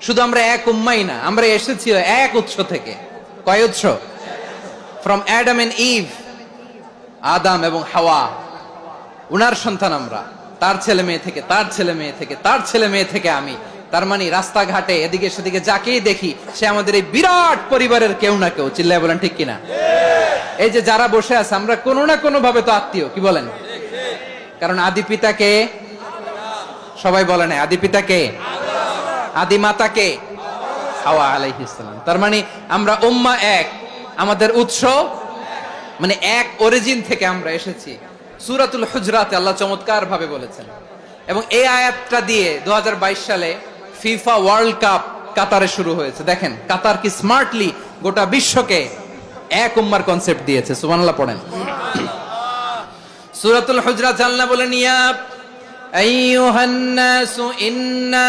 শুধু আমরা এক উম্মাই না, আমরা এসেছি এক উৎস থেকে। কয় উৎস? ফ্রম অ্যাডাম এন্ড ইভ, আদম এবং হাওয়া, উনার সন্তান আমরা। তার ছেলে মেয়ে থেকে, তার ছেলে মেয়ে থেকে, তার ছেলে মেয়ে থেকে আমি। তার মানে রাস্তাঘাটে এদিকে সেদিকে যাকেই দেখি সে আমাদের এই বিরাট পরিবারের কেউ না কেউ। চিল্লায় বলেন ঠিক কিনা? এই যে যারা বসে আছে আমরা কোনো না কোনো ভাবে তো আত্মীয়, কি বলেন? কারণ আদি পিতাকে সবাই বলে না, আদি পিতাকে, আদি মাতাকে হাওয়া আলাইহিস সালাম। তার মানে আমরা উম্মাহ এক, আমাদের উৎস মানে এক অরিজিন থেকে আমরা এসেছি। সূরাতুল হুজরাতে আল্লাহ চমৎকার ভাবে বলেছেন, এবং এই আয়াতটা দিয়ে 2022 সালে ফিফা ওয়ার্ল্ড কাপ কাতারে শুরু হয়েছে। দেখেন কাতার কি স্মার্টলি গোটা বিশ্বকে এক উম্মার কনসেপ্ট দিয়েছে। সুবহানাল্লাহ পড়েন। সূরাতুল হুজরাত আল্লাহ বলেন, ইয়া আইয়ুহান নাসু ইন্না